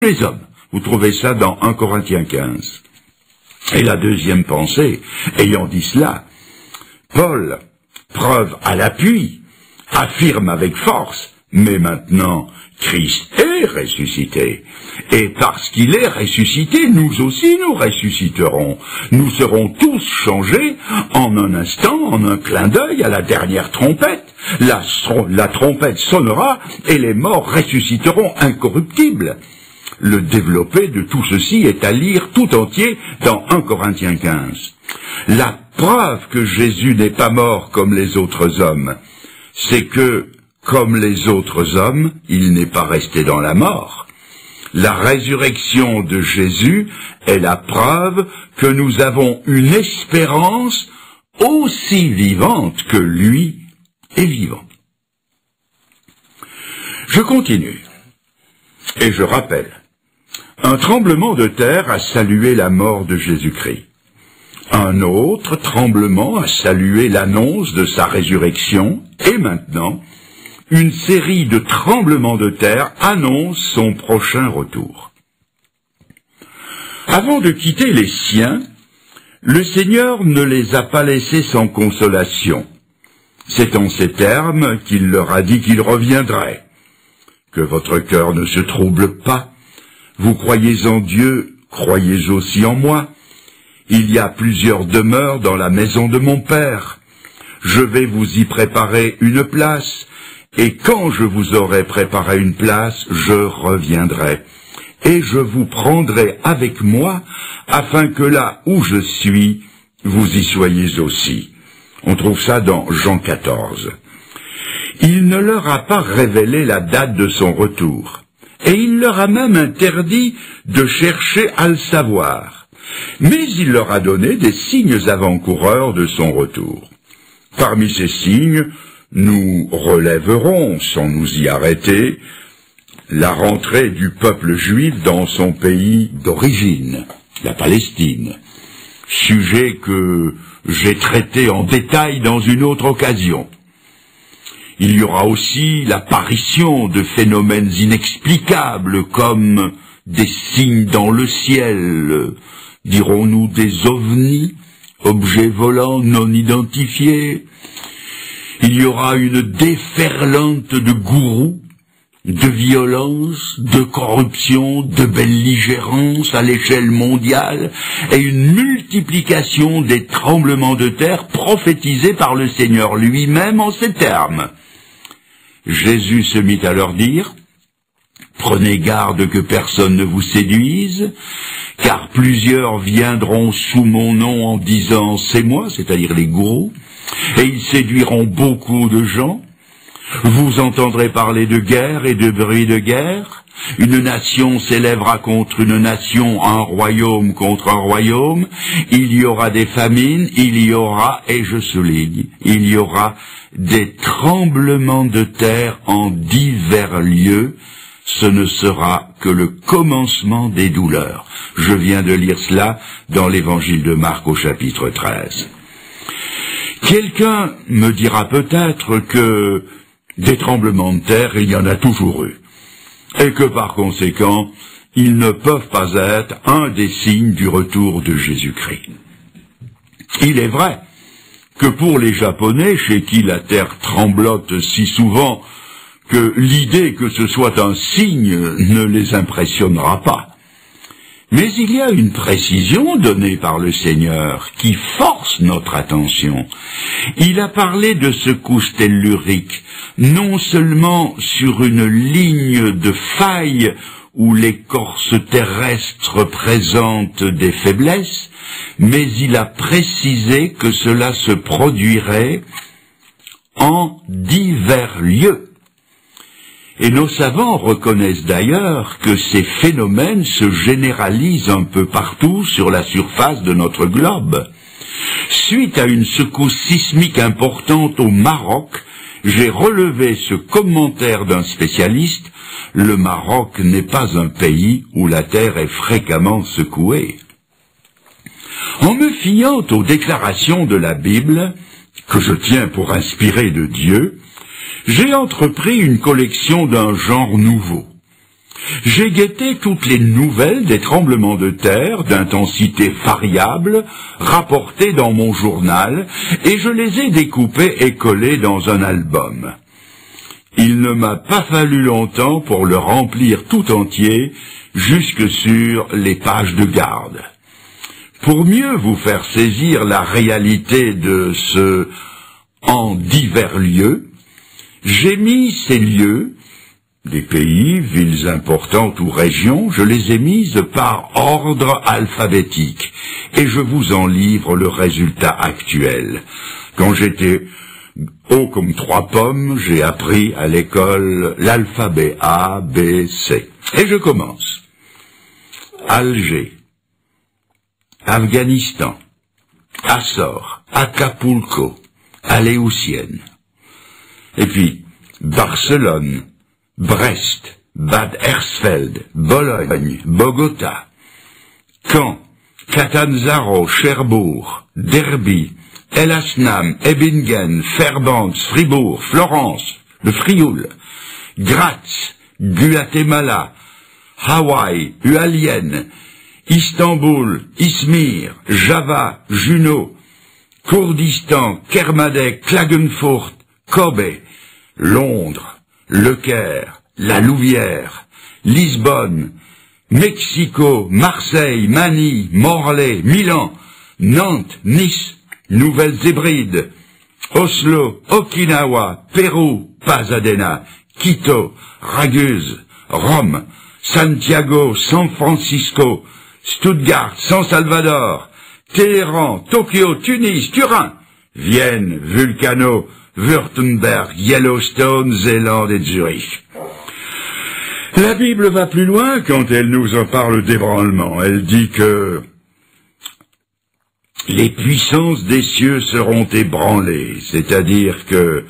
les hommes. Vous trouvez ça dans 1 Corinthiens 15. Et la deuxième pensée, ayant dit cela, Paul, preuve à l'appui, affirme avec force, mais maintenant, Christ est ressuscité. Et parce qu'il est ressuscité, nous aussi nous ressusciterons. Nous serons tous changés en un instant, en un clin d'œil, à la dernière trompette. La trompette sonnera et les morts ressusciteront incorruptibles. Le développé de tout ceci est à lire tout entier dans 1 Corinthiens 15. La preuve que Jésus n'est pas mort comme les autres hommes, c'est que, comme les autres hommes, il n'est pas resté dans la mort. La résurrection de Jésus est la preuve que nous avons une espérance aussi vivante que lui est vivant. Je continue, et je rappelle. Un tremblement de terre a salué la mort de Jésus-Christ. Un autre tremblement a salué l'annonce de sa résurrection, et maintenant, une série de tremblements de terre annonce son prochain retour. Avant de quitter les siens, le Seigneur ne les a pas laissés sans consolation. C'est en ces termes qu'il leur a dit qu'il reviendrait. Que votre cœur ne se trouble pas. Vous croyez en Dieu, croyez aussi en moi. Il y a plusieurs demeures dans la maison de mon Père. Je vais vous y préparer une place, et quand je vous aurai préparé une place, je reviendrai, et je vous prendrai avec moi, afin que là où je suis, vous y soyez aussi. On trouve ça dans Jean 14. Il ne leur a pas révélé la date de son retour. Et il leur a même interdit de chercher à le savoir. Mais il leur a donné des signes avant-coureurs de son retour. Parmi ces signes, nous relèverons, sans nous y arrêter, la rentrée du peuple juif dans son pays d'origine, la Palestine, sujet que j'ai traité en détail dans une autre occasion. Il y aura aussi l'apparition de phénomènes inexplicables comme des signes dans le ciel, dirons-nous des ovnis, objets volants non identifiés. Il y aura une déferlante de gourous, de violence, de corruption, de belligérance à l'échelle mondiale et une multiplication des tremblements de terre prophétisés par le Seigneur lui-même en ces termes. Jésus se mit à leur dire, « Prenez garde que personne ne vous séduise, car plusieurs viendront sous mon nom en disant « c'est moi », c'est-à-dire les gourous, et ils séduiront beaucoup de gens. Vous entendrez parler de guerre et de bruit de guerre. Une nation s'élèvera contre une nation, un royaume contre un royaume. Il y aura des famines, il y aura, et je souligne, il y aura des tremblements de terre en divers lieux. Ce ne sera que le commencement des douleurs. Je viens de lire cela dans l'évangile de Marc au chapitre 13. Quelqu'un me dira peut-être que des tremblements de terre, il y en a toujours eu, et que par conséquent, ils ne peuvent pas être un des signes du retour de Jésus-Christ. Il est vrai que pour les Japonais, chez qui la terre tremblote si souvent que l'idée que ce soit un signe ne les impressionnera pas. Mais il y a une précision donnée par le Seigneur qui force notre attention. Il a parlé de secousses telluriques, non seulement sur une ligne de faille où l'écorce terrestre présente des faiblesses, mais il a précisé que cela se produirait en divers lieux. Et nos savants reconnaissent d'ailleurs que ces phénomènes se généralisent un peu partout sur la surface de notre globe. Suite à une secousse sismique importante au Maroc, j'ai relevé ce commentaire d'un spécialiste: le Maroc n'est pas un pays où la terre est fréquemment secouée. En me fiant aux déclarations de la Bible, que je tiens pour inspirées de Dieu, j'ai entrepris une collection d'un genre nouveau. J'ai guetté toutes les nouvelles des tremblements de terre d'intensité variable rapportées dans mon journal et je les ai découpées et collées dans un album. Il ne m'a pas fallu longtemps pour le remplir tout entier jusque sur les pages de garde. Pour mieux vous faire saisir la réalité de ce « en divers lieux », j'ai mis ces lieux, des pays, villes importantes ou régions, je les ai mises par ordre alphabétique, et je vous en livre le résultat actuel. Quand j'étais haut comme 3 pommes, j'ai appris à l'école l'alphabet A, B, C. Et je commence. Alger, Afghanistan, Açores, Acapulco, Aléoutienne. Et puis, Barcelone, Brest, Bad Hersfeld, Bologne, Bogota, Caen, Catanzaro, Cherbourg, Derby, El Asnam, Ebingen, Fairbanks, Fribourg, Florence, le Frioul, Graz, Guatemala, Hawaï, Ualienne, Istanbul, Izmir, Java, Juneau, Kurdistan, Kermadec, Klagenfurt, Kobe, Londres, Le Caire, La Louvière, Lisbonne, Mexico, Marseille, Manille, Morlaix, Milan, Nantes, Nice, Nouvelles Hébrides, Oslo, Okinawa, Pérou, Pasadena, Quito, Raguse, Rome, Santiago, San Francisco, Stuttgart, San Salvador, Téhéran, Tokyo, Tunis, Turin, Vienne, Vulcano, Württemberg, Yellowstone, Zélande et Zurich. La Bible va plus loin quand elle nous en parle d'ébranlement. Elle dit que les puissances des cieux seront ébranlées, c'est-à-dire que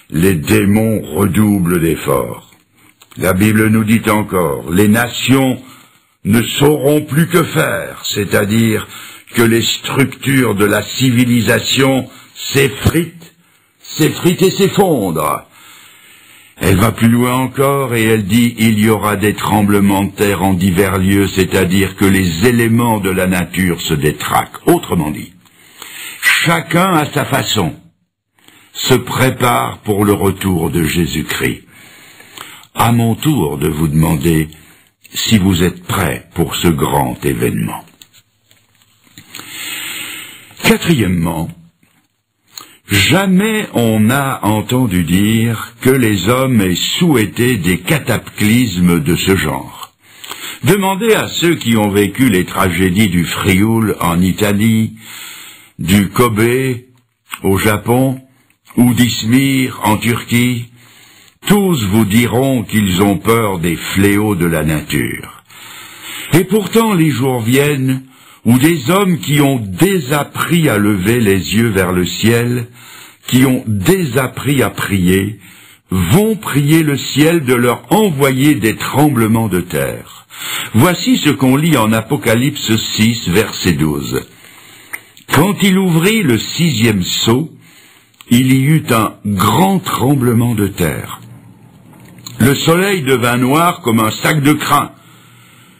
les démons redoublent d'efforts. La Bible nous dit encore, les nations ne sauront plus que faire, c'est-à-dire que les structures de la civilisation s'effritent et s'effondrent. Elle va plus loin encore et elle dit il y aura des tremblements de terre en divers lieux, c'est-à-dire que les éléments de la nature se détraquent. Autrement dit, chacun à sa façon se prépare pour le retour de Jésus-Christ. À mon tour de vous demander si vous êtes prêts pour ce grand événement. Quatrièmement, jamais on n'a entendu dire que les hommes aient souhaité des cataclysmes de ce genre. Demandez à ceux qui ont vécu les tragédies du Frioul en Italie, du Kobe au Japon, ou d'Izmir en Turquie, tous vous diront qu'ils ont peur des fléaux de la nature. Et pourtant les jours viennent où des hommes qui ont désappris à lever les yeux vers le ciel, qui ont désappris à prier, vont prier le ciel de leur envoyer des tremblements de terre. Voici ce qu'on lit en Apocalypse 6, verset 12. Quand il ouvrit le 6e sceau, il y eut un grand tremblement de terre. Le soleil devint noir comme un sac de crin.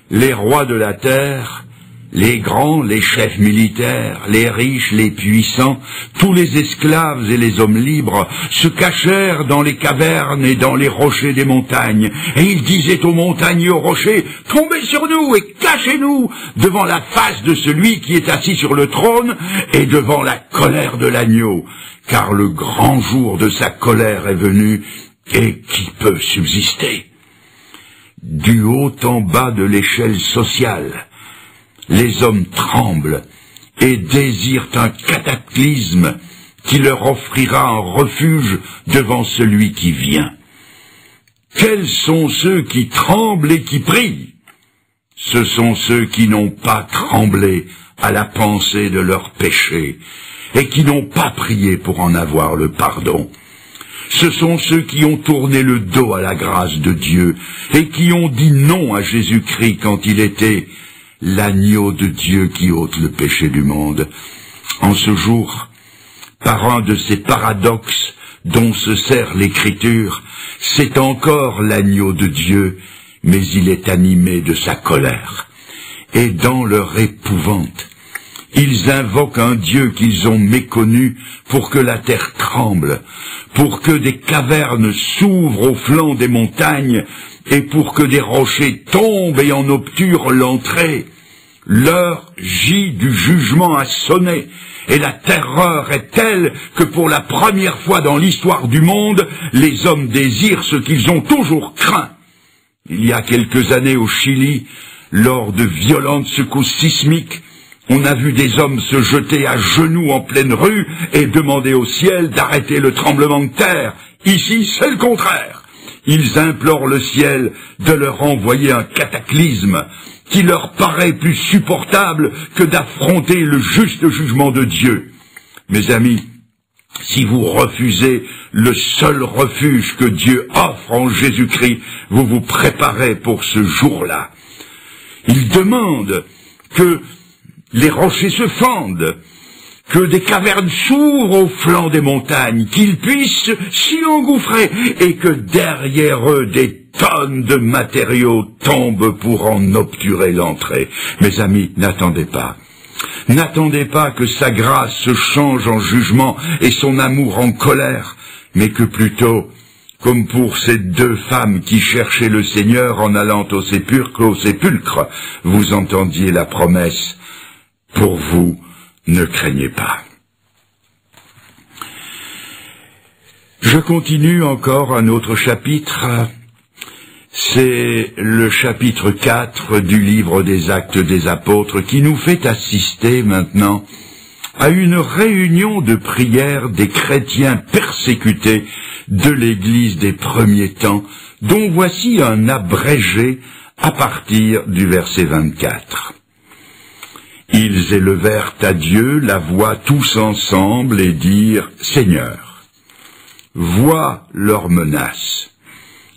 Les rois de la terre, les grands, les chefs militaires, les riches, les puissants, tous les esclaves et les hommes libres se cachèrent dans les cavernes et dans les rochers des montagnes. Et ils disaient aux montagnes et aux rochers, « Tombez sur nous et cachez-nous devant la face de celui qui est assis sur le trône et devant la colère de l'agneau, car le grand jour de sa colère est venu et qui peut subsister ?» Du haut en bas de l'échelle sociale, les hommes tremblent et désirent un cataclysme qui leur offrira un refuge devant celui qui vient. Quels sont ceux qui tremblent et qui prient? Ce sont ceux qui n'ont pas tremblé à la pensée de leurs péchés et qui n'ont pas prié pour en avoir le pardon. Ce sont ceux qui ont tourné le dos à la grâce de Dieu et qui ont dit non à Jésus-Christ quand il était l'agneau de Dieu qui ôte le péché du monde. En ce jour, par un de ces paradoxes dont se sert l'Écriture, c'est encore l'agneau de Dieu, mais il est animé de sa colère. Et dans leur épouvante, ils invoquent un Dieu qu'ils ont méconnu pour que la terre tremble, pour que des cavernes s'ouvrent au flanc des montagnes et pour que des rochers tombent et en obturent l'entrée. L'heure J du jugement a sonné, et la terreur est telle que pour la première fois dans l'histoire du monde, les hommes désirent ce qu'ils ont toujours craint. Il y a quelques années au Chili, lors de violentes secousses sismiques, on a vu des hommes se jeter à genoux en pleine rue et demander au ciel d'arrêter le tremblement de terre. Ici, c'est le contraire. Ils implorent le ciel de leur envoyer un cataclysme qui leur paraît plus supportable que d'affronter le juste jugement de Dieu. Mes amis, si vous refusez le seul refuge que Dieu offre en Jésus-Christ, vous vous préparez pour ce jour-là. Il demande que les rochers se fendent, que des cavernes s'ouvrent au flanc des montagnes, qu'ils puissent s'y engouffrer, et que derrière eux des tonnes de matériaux tombent pour en obturer l'entrée. Mes amis, n'attendez pas. N'attendez pas que sa grâce se change en jugement et son amour en colère, mais que plutôt, comme pour ces deux femmes qui cherchaient le Seigneur en allant au sépulcre, vous entendiez la promesse. Pour vous, ne craignez pas. Je continue encore un autre chapitre. C'est le chapitre 4 du livre des Actes des Apôtres qui nous fait assister maintenant à une réunion de prière des chrétiens persécutés de l'Église des premiers temps, dont voici un abrégé à partir du verset 24. Ils élevèrent à Dieu la voix tous ensemble et dirent « Seigneur, vois leurs menaces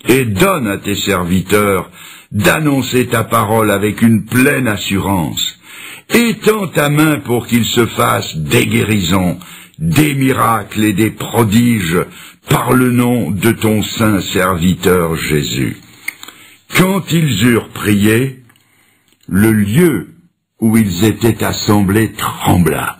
et donne à tes serviteurs d'annoncer ta parole avec une pleine assurance. Étends ta main pour qu'ils se fassent des guérisons, des miracles et des prodiges par le nom de ton saint serviteur Jésus. » Quand ils eurent prié, le lieu où ils étaient assemblés trembla.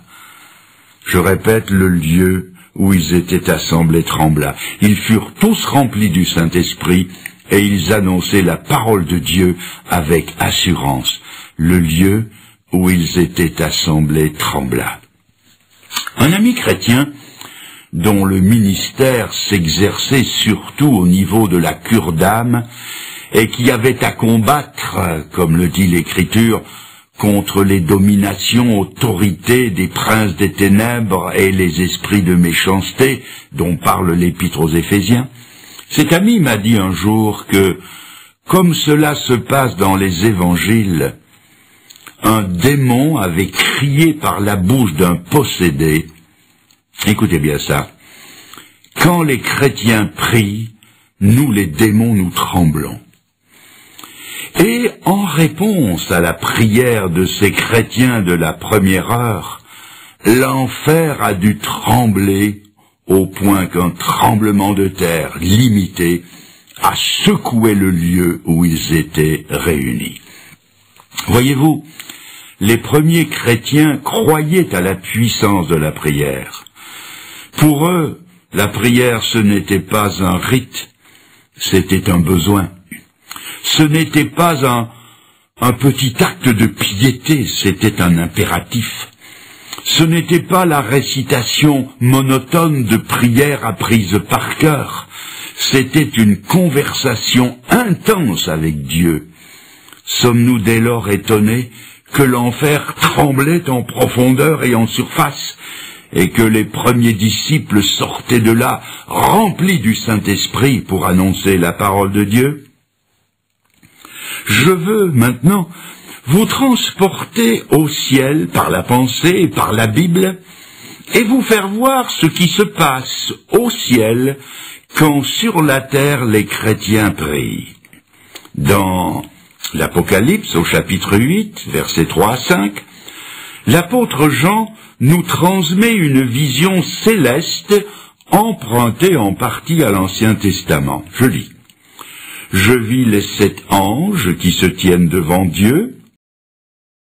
Je répète, le lieu où ils étaient assemblés trembla. Ils furent tous remplis du Saint-Esprit et ils annonçaient la parole de Dieu avec assurance. Le lieu où ils étaient assemblés trembla. Un ami chrétien dont le ministère s'exerçait surtout au niveau de la cure d'âme et qui avait à combattre, comme le dit l'Écriture, contre les dominations, autorités des princes des ténèbres et les esprits de méchanceté dont parle l'Épître aux Éphésiens. Cet ami m'a dit un jour que, comme cela se passe dans les évangiles, un démon avait crié par la bouche d'un possédé. Écoutez bien ça. Quand les chrétiens prient, nous les démons nous tremblons. Et en réponse à la prière de ces chrétiens de la première heure, l'enfer a dû trembler au point qu'un tremblement de terre limité a secoué le lieu où ils étaient réunis. Voyez-vous, les premiers chrétiens croyaient à la puissance de la prière. Pour eux, la prière ce n'était pas un rite, c'était un besoin. Ce n'était pas un petit acte de piété, c'était un impératif. Ce n'était pas la récitation monotone de prières apprises par cœur, c'était une conversation intense avec Dieu. Sommes-nous dès lors étonnés que l'enfer tremblait en profondeur et en surface, et que les premiers disciples sortaient de là remplis du Saint-Esprit pour annoncer la parole de Dieu? Je veux maintenant vous transporter au ciel par la pensée et par la Bible et vous faire voir ce qui se passe au ciel quand sur la terre les chrétiens prient. Dans l'Apocalypse au chapitre 8, versets 3 à 5, l'apôtre Jean nous transmet une vision céleste empruntée en partie à l'Ancien Testament. Je lis. je vis les 7 anges qui se tiennent devant Dieu,